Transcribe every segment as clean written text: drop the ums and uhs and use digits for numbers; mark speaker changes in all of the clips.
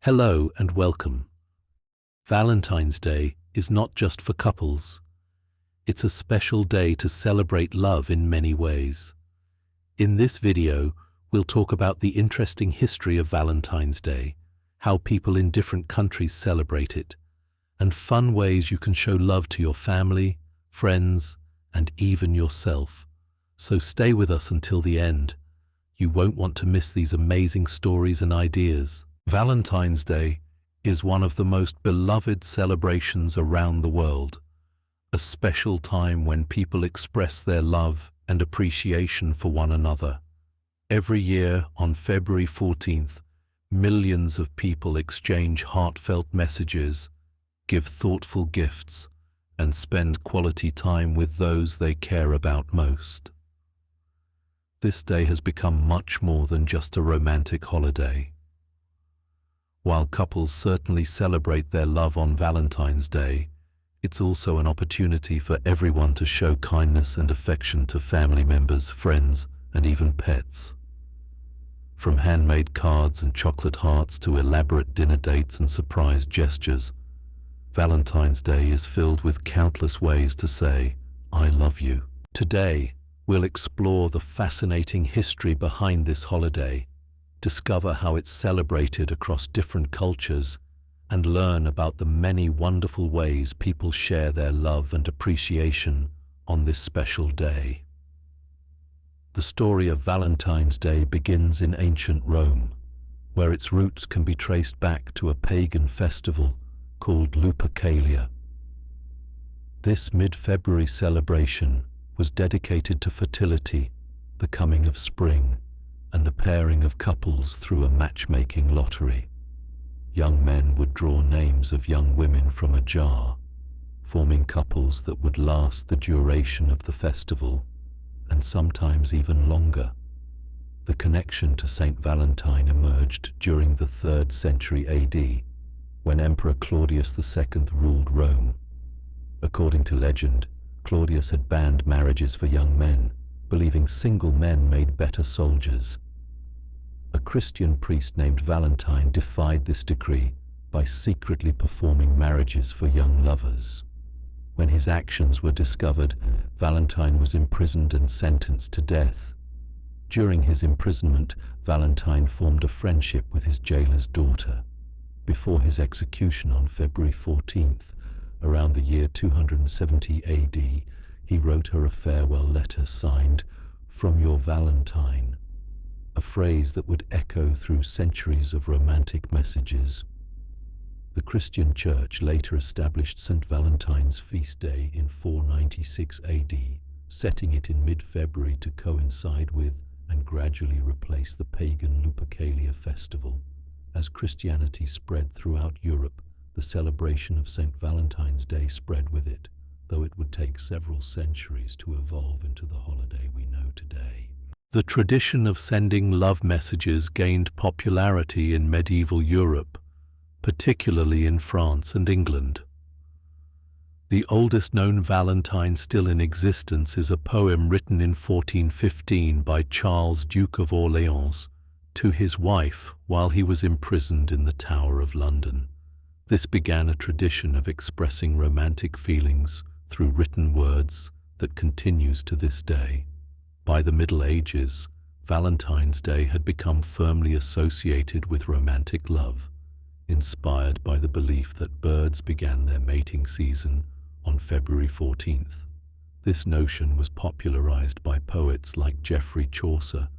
Speaker 1: Hello and welcome. Valentine's Day is not just for couples. It's a special day to celebrate love in many ways. In this video, we'll talk about the interesting history of Valentine's Day, how people in different countries celebrate it, and fun ways you can show love to your family, friends, and even yourself. So stay with us until the end. You won't want to miss these amazing stories and ideas. Valentine's Day is one of the most beloved celebrations around the world, a special time when people express their love and appreciation for one another. Every year on February 14th, millions of people exchange heartfelt messages, give thoughtful gifts, and spend quality time with those they care about most. This day has become much more than just a romantic holiday. While couples certainly celebrate their love on Valentine's Day, it's also an opportunity for everyone to show kindness and affection to family members, friends, and even pets. From handmade cards and chocolate hearts to elaborate dinner dates and surprise gestures, Valentine's Day is filled with countless ways to say, "I love you." Today, we'll explore the fascinating history behind this holiday, discover how it's celebrated across different cultures, and learn about the many wonderful ways people share their love and appreciation on this special day. The story of Valentine's Day begins in ancient Rome, where its roots can be traced back to a pagan festival called Lupercalia. This mid-February celebration was dedicated to fertility, the coming of spring, and the pairing of couples through a matchmaking lottery. Young men would draw names of young women from a jar, forming couples that would last the duration of the festival, and sometimes even longer. The connection to Saint Valentine emerged during the 3rd century AD, when Emperor Claudius II ruled Rome. According to legend, Claudius had banned marriages for young men, believing single men made better soldiers. A Christian priest named Valentine defied this decree by secretly performing marriages for young lovers. When his actions were discovered, Valentine was imprisoned and sentenced to death. During his imprisonment, Valentine formed a friendship with his jailer's daughter. Before his execution on February 14th, around the year 270 AD, he wrote her a farewell letter signed, "From your Valentine," a phrase that would echo through centuries of romantic messages. The Christian Church later established St. Valentine's feast day in 496 AD, setting it in mid-February to coincide with and gradually replace the pagan Lupercalia festival. As Christianity spread throughout Europe, the celebration of St. Valentine's Day spread with it, though it would take several centuries to evolve into the holiday we know today. The tradition of sending love messages gained popularity in medieval Europe, particularly in France and England. The oldest known Valentine still in existence is a poem written in 1415 by Charles, Duke of Orleans, to his wife while he was imprisoned in the Tower of London. This began a tradition of expressing romantic feelings through written words that continues to this day. By the Middle Ages, Valentine's Day had become firmly associated with romantic love, inspired by the belief that birds began their mating season on February 14th. This notion was popularized by poets like Geoffrey Chaucer,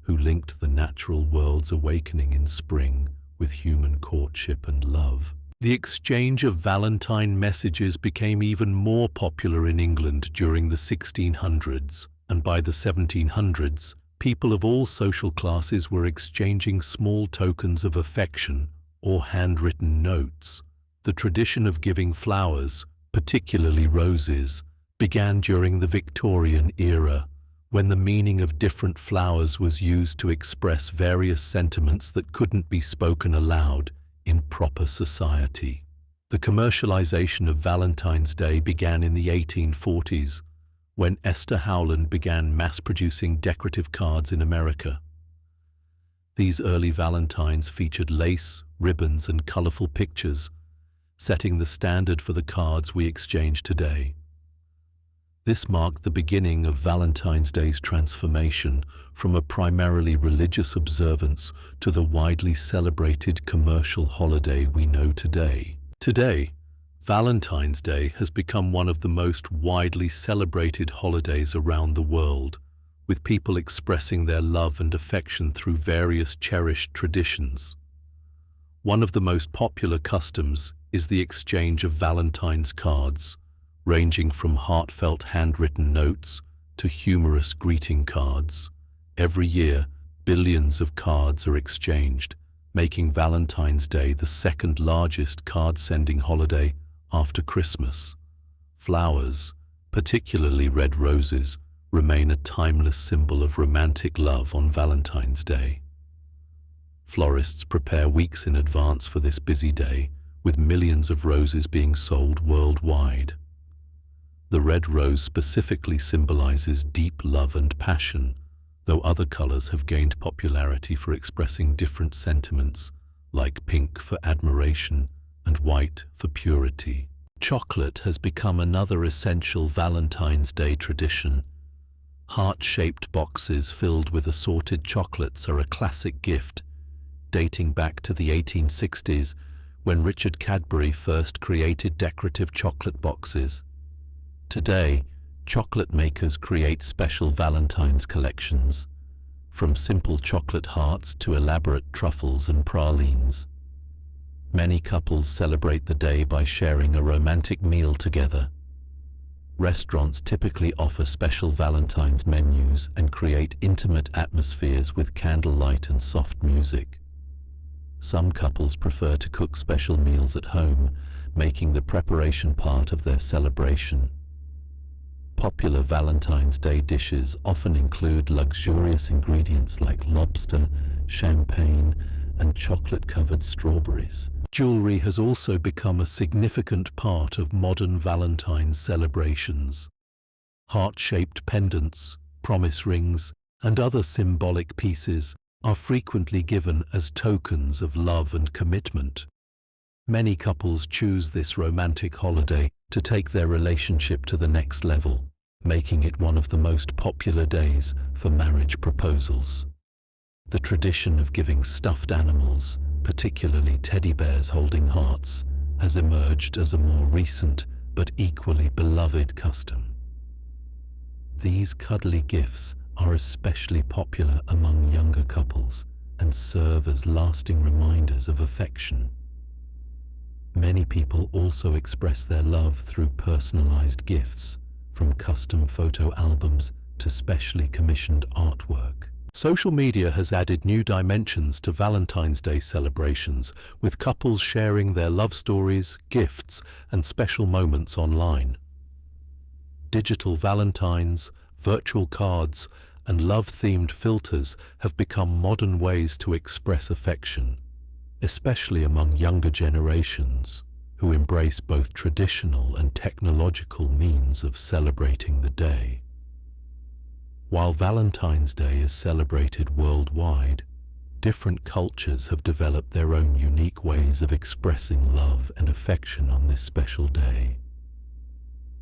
Speaker 1: who linked the natural world's awakening in spring with human courtship and love. The exchange of Valentine messages became even more popular in England during the 1600s, and by the 1700s, people of all social classes were exchanging small tokens of affection or handwritten notes. The tradition of giving flowers, particularly roses, began during the Victorian era, when the meaning of different flowers was used to express various sentiments that couldn't be spoken aloud in proper society. The commercialization of Valentine's Day began in the 1840s, when Esther Howland began mass-producing decorative cards in America. These early Valentines featured lace, ribbons, and colorful pictures, setting the standard for the cards we exchange today. This marked the beginning of Valentine's Day's transformation from a primarily religious observance to the widely celebrated commercial holiday we know today. Today, Valentine's Day has become one of the most widely celebrated holidays around the world, with people expressing their love and affection through various cherished traditions. One of the most popular customs is the exchange of Valentine's cards, ranging from heartfelt handwritten notes to humorous greeting cards. Every year, billions of cards are exchanged, making Valentine's Day the second largest card-sending holiday after Christmas. Flowers, particularly red roses, remain a timeless symbol of romantic love on Valentine's Day. Florists prepare weeks in advance for this busy day, with millions of roses being sold worldwide. The red rose specifically symbolizes deep love and passion, though other colors have gained popularity for expressing different sentiments, like pink for admiration and white for purity. Chocolate has become another essential Valentine's Day tradition. Heart-shaped boxes filled with assorted chocolates are a classic gift, dating back to the 1860s, when Richard Cadbury first created decorative chocolate boxes. Today, chocolate makers create special Valentine's collections, from simple chocolate hearts to elaborate truffles and pralines. Many couples celebrate the day by sharing a romantic meal together. Restaurants typically offer special Valentine's menus and create intimate atmospheres with candlelight and soft music. Some couples prefer to cook special meals at home, making the preparation part of their celebration. Popular Valentine's Day dishes often include luxurious ingredients like lobster, champagne, and chocolate-covered strawberries. Jewelry has also become a significant part of modern Valentine's celebrations. Heart-shaped pendants, promise rings, and other symbolic pieces are frequently given as tokens of love and commitment. Many couples choose this romantic holiday to take their relationship to the next level, making it one of the most popular days for marriage proposals. The tradition of giving stuffed animals, particularly teddy bears holding hearts, has emerged as a more recent but equally beloved custom. These cuddly gifts are especially popular among younger couples and serve as lasting reminders of affection. Many people also express their love through personalized gifts, from custom photo albums to specially commissioned artwork. Social media has added new dimensions to Valentine's Day celebrations, with couples sharing their love stories, gifts, and special moments online. Digital Valentines, virtual cards, and love-themed filters have become modern ways to express affection, especially among younger generations, who embrace both traditional and technological means of celebrating the day. While Valentine's Day is celebrated worldwide, different cultures have developed their own unique ways of expressing love and affection on this special day.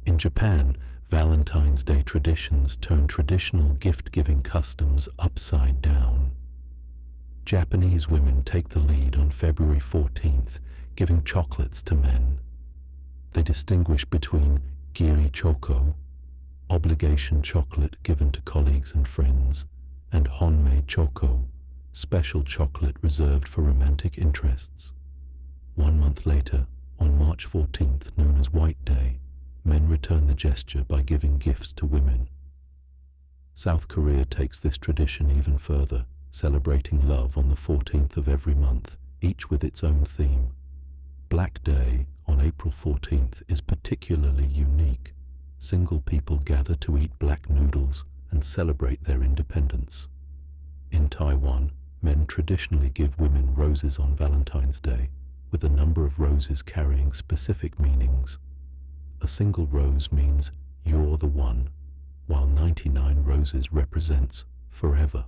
Speaker 1: In Japan, Valentine's Day traditions turn traditional gift-giving customs upside down. Japanese women take the lead on February 14th, giving chocolates to men. They distinguish between giri choko, obligation chocolate given to colleagues and friends, and honmei choko, special chocolate reserved for romantic interests. 1 month later, on March 14th, known as White Day, men return the gesture by giving gifts to women. South Korea takes this tradition even further, celebrating love on the 14th of every month, each with its own theme. Black Day, on April 14th, is particularly unique. Single people gather to eat black noodles and celebrate their independence. In Taiwan, men traditionally give women roses on Valentine's Day, with a number of roses carrying specific meanings. A single rose means you're the one, while 99 roses represents forever.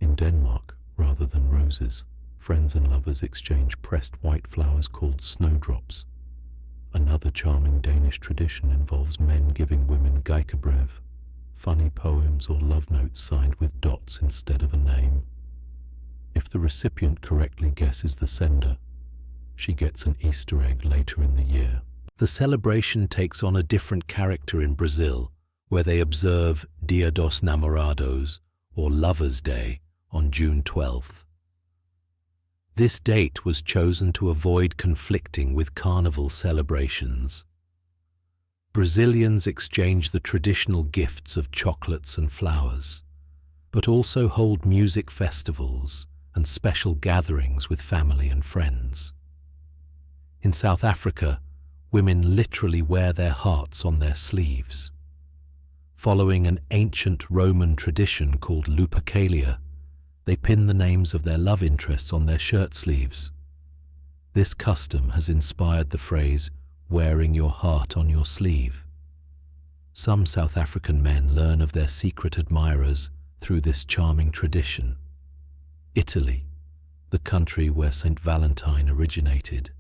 Speaker 1: In Denmark, rather than roses, friends and lovers exchange pressed white flowers called snowdrops. Another charming Danish tradition involves men giving women gækkebrev, funny poems or love notes signed with dots instead of a name. If the recipient correctly guesses the sender, she gets an Easter egg later in the year. The celebration takes on a different character in Brazil, where they observe Dia dos Namorados, or Lover's Day, on June 12th. This date was chosen to avoid conflicting with carnival celebrations. Brazilians exchange the traditional gifts of chocolates and flowers, but also hold music festivals and special gatherings with family and friends. In South Africa, women literally wear their hearts on their sleeves. Following an ancient Roman tradition called lupercalia, they pin the names of their love interests on their shirt sleeves. This custom has inspired the phrase, "wearing your heart on your sleeve." Some South African men learn of their secret admirers through this charming tradition. Italy, the country where St. Valentine originated,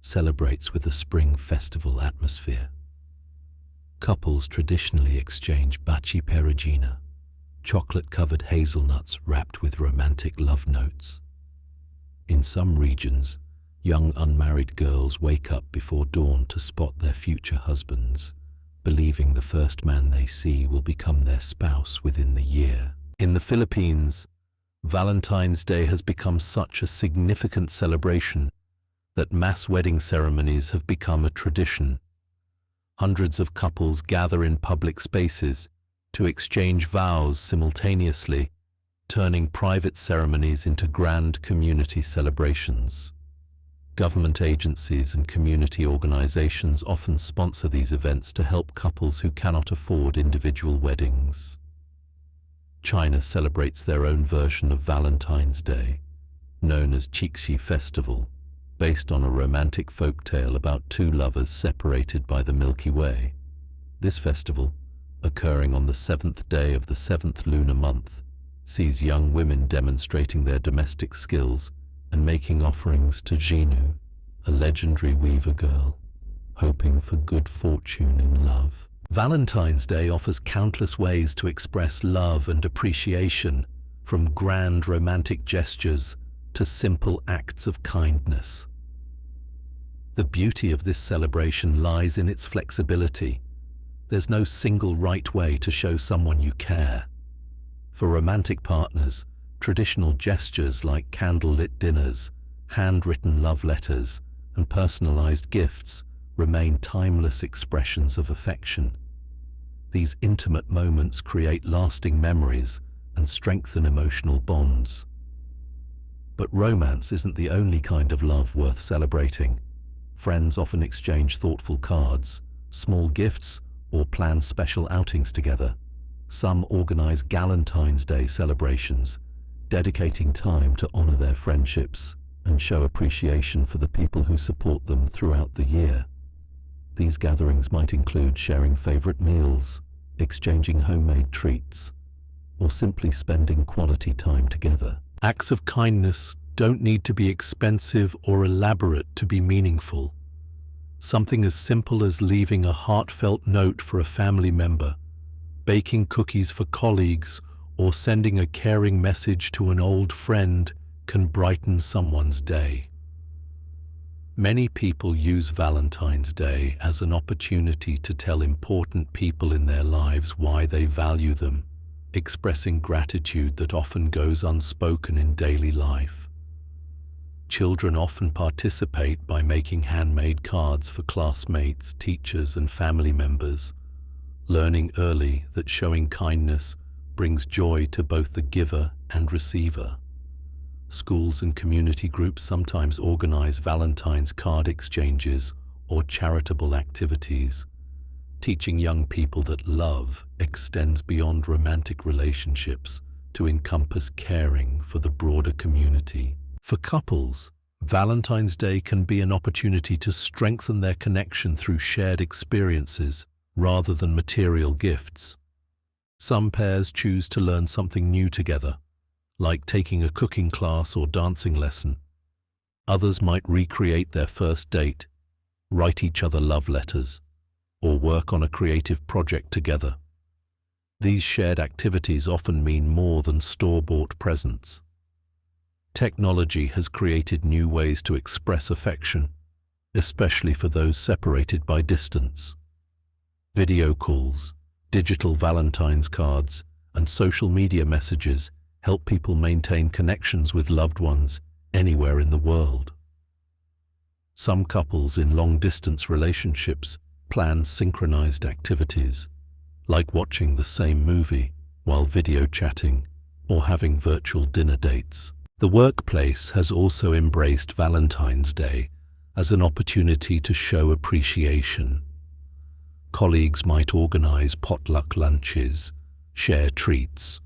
Speaker 1: celebrates with a spring festival atmosphere. Couples traditionally exchange baci perugina, chocolate-covered hazelnuts wrapped with romantic love notes. In some regions, young unmarried girls wake up before dawn to spot their future husbands, believing the first man they see will become their spouse within the year. In the Philippines, Valentine's Day has become such a significant celebration that mass wedding ceremonies have become a tradition. Hundreds of couples gather in public spaces to exchange vows simultaneously, turning private ceremonies into grand community celebrations. Government agencies and community organizations often sponsor these events to help couples who cannot afford individual weddings. China celebrates their own version of Valentine's Day, known as Qixi Festival, based on a romantic folk tale about two lovers separated by the Milky Way. This festival, occurring on the 7th day of the 7th lunar month, sees young women demonstrating their domestic skills and making offerings to Xinu, a legendary weaver girl, hoping for good fortune in love. Valentine's Day offers countless ways to express love and appreciation, from grand romantic gestures to simple acts of kindness. The beauty of this celebration lies in its flexibility. There's no single right way to show someone you care. For romantic partners, traditional gestures like candlelit dinners, handwritten love letters, and personalized gifts remain timeless expressions of affection. These intimate moments create lasting memories and strengthen emotional bonds. But romance isn't the only kind of love worth celebrating. Friends often exchange thoughtful cards, small gifts, or plan special outings together. Some organize Galentine's Day celebrations, dedicating time to honor their friendships and show appreciation for the people who support them throughout the year. These gatherings might include sharing favorite meals, exchanging homemade treats, or simply spending quality time together. Acts of kindness don't need to be expensive or elaborate to be meaningful. Something as simple as leaving a heartfelt note for a family member, baking cookies for colleagues, or sending a caring message to an old friend can brighten someone's day. Many people use Valentine's Day as an opportunity to tell important people in their lives why they value them, expressing gratitude that often goes unspoken in daily life. Children often participate by making handmade cards for classmates, teachers, and family members, learning early that showing kindness brings joy to both the giver and receiver. Schools and community groups sometimes organize Valentine's card exchanges or charitable activities, teaching young people that love extends beyond romantic relationships to encompass caring for the broader community. For couples, Valentine's Day can be an opportunity to strengthen their connection through shared experiences rather than material gifts. Some pairs choose to learn something new together, like taking a cooking class or dancing lesson. Others might recreate their first date, write each other love letters, or work on a creative project together. These shared activities often mean more than store-bought presents. Technology has created new ways to express affection, especially for those separated by distance. Video calls, digital Valentine's cards, and social media messages help people maintain connections with loved ones anywhere in the world. Some couples in long-distance relationships plan synchronized activities, like watching the same movie while video chatting or having virtual dinner dates. The workplace has also embraced Valentine's Day as an opportunity to show appreciation. Colleagues might organize potluck lunches, share treats,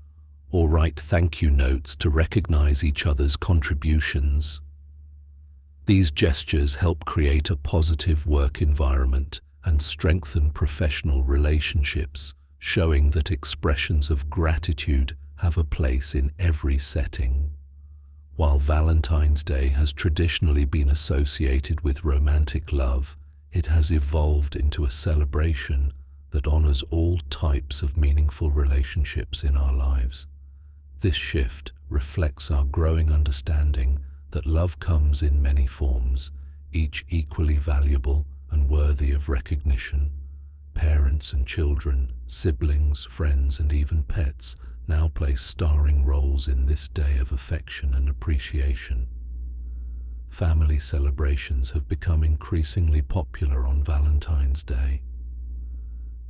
Speaker 1: or write thank you notes to recognize each other's contributions. These gestures help create a positive work environment and strengthen professional relationships, showing that expressions of gratitude have a place in every setting. While Valentine's Day has traditionally been associated with romantic love, it has evolved into a celebration that honors all types of meaningful relationships in our lives. This shift reflects our growing understanding that love comes in many forms, each equally valuable and worthy of recognition. Parents and children, siblings, friends, and even pets now play starring roles in this day of affection and appreciation. Family celebrations have become increasingly popular on Valentine's Day.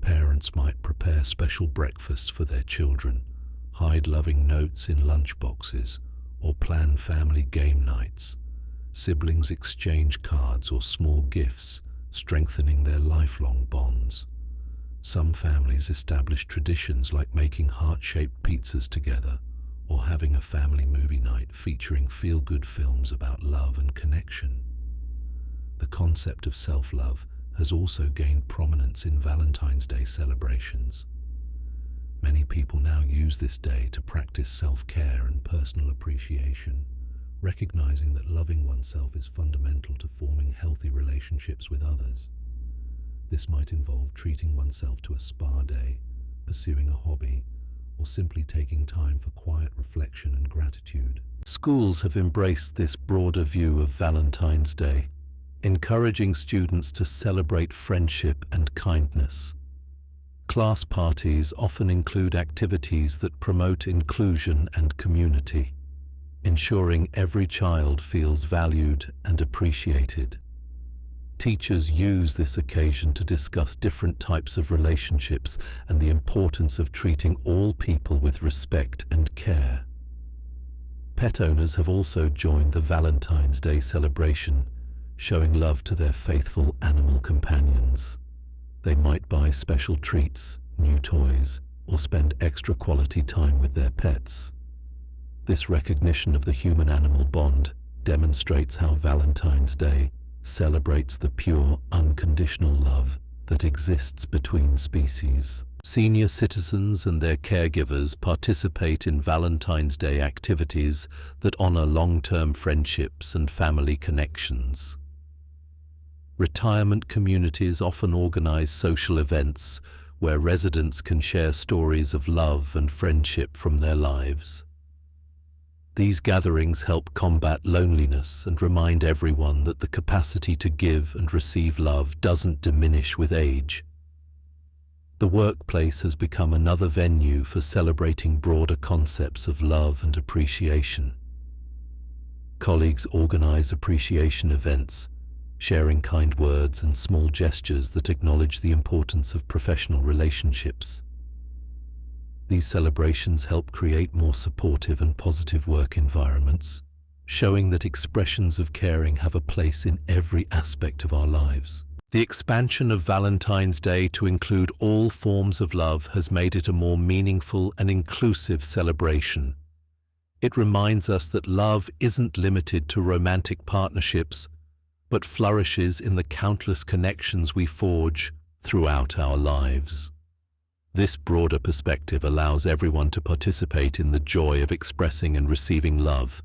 Speaker 1: Parents might prepare special breakfasts for their children, hide loving notes in lunchboxes, or plan family game nights. Siblings exchange cards or small gifts, strengthening their lifelong bonds. Some families establish traditions like making heart-shaped pizzas together or having a family movie night featuring feel-good films about love and connection. The concept of self-love has also gained prominence in Valentine's Day celebrations. Many people now use this day to practice self-care and personal appreciation, recognizing that loving oneself is fundamental to forming healthy relationships with others. This might involve treating oneself to a spa day, pursuing a hobby, or simply taking time for quiet reflection and gratitude. Schools have embraced this broader view of Valentine's Day, encouraging students to celebrate friendship and kindness. Class parties often include activities that promote inclusion and community, ensuring every child feels valued and appreciated. Teachers use this occasion to discuss different types of relationships and the importance of treating all people with respect and care. Pet owners have also joined the Valentine's Day celebration, showing love to their faithful animal companions. They might buy special treats, new toys, or spend extra quality time with their pets. This recognition of the human-animal bond demonstrates how Valentine's Day celebrates the pure, unconditional love that exists between species. Senior citizens and their caregivers participate in Valentine's Day activities that honor long-term friendships and family connections. Retirement communities often organize social events where residents can share stories of love and friendship from their lives. These gatherings help combat loneliness and remind everyone that the capacity to give and receive love doesn't diminish with age. The workplace has become another venue for celebrating broader concepts of love and appreciation. Colleagues organize appreciation events, sharing kind words and small gestures that acknowledge the importance of professional relationships. These celebrations help create more supportive and positive work environments, showing that expressions of caring have a place in every aspect of our lives. The expansion of Valentine's Day to include all forms of love has made it a more meaningful and inclusive celebration. It reminds us that love isn't limited to romantic partnerships, but flourishes in the countless connections we forge throughout our lives. This broader perspective allows everyone to participate in the joy of expressing and receiving love,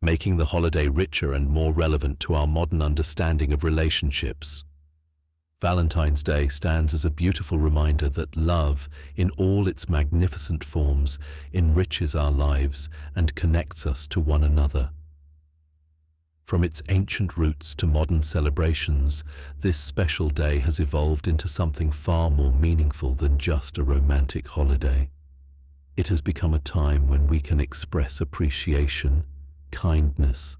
Speaker 1: making the holiday richer and more relevant to our modern understanding of relationships. Valentine's Day stands as a beautiful reminder that love, in all its magnificent forms, enriches our lives and connects us to one another. From its ancient roots to modern celebrations, this special day has evolved into something far more meaningful than just a romantic holiday. It has become a time when we can express appreciation, kindness,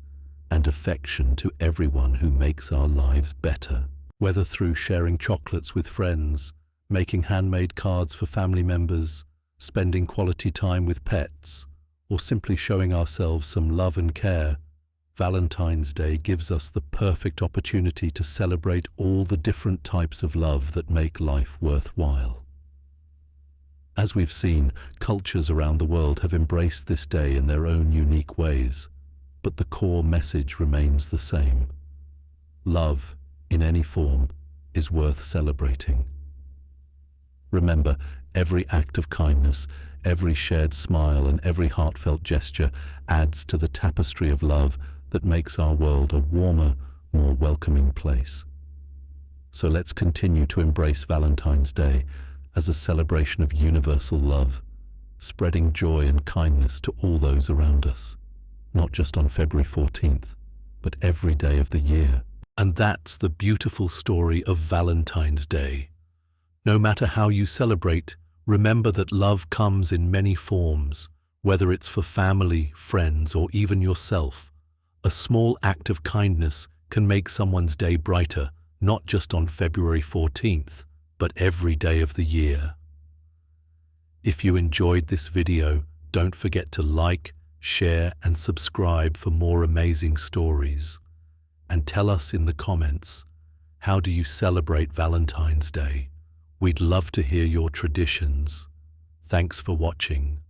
Speaker 1: and affection to everyone who makes our lives better. Whether through sharing chocolates with friends, making handmade cards for family members, spending quality time with pets, or simply showing ourselves some love and care, Valentine's Day gives us the perfect opportunity to celebrate all the different types of love that make life worthwhile. As we've seen, cultures around the world have embraced this day in their own unique ways, but the core message remains the same. Love, in any form, is worth celebrating. Remember, every act of kindness, every shared smile, and every heartfelt gesture adds to the tapestry of love that makes our world a warmer, more welcoming place. So let's continue to embrace Valentine's Day as a celebration of universal love, spreading joy and kindness to all those around us, not just on February 14th, but every day of the year. And that's the beautiful story of Valentine's Day. No matter how you celebrate, remember that love comes in many forms, whether it's for family, friends, or even yourself. A small act of kindness can make someone's day brighter, not just on February 14th, but every day of the year. If you enjoyed this video, don't forget to like, share, and subscribe for more amazing stories. And tell us in the comments, how do you celebrate Valentine's Day? We'd love to hear your traditions. Thanks for watching.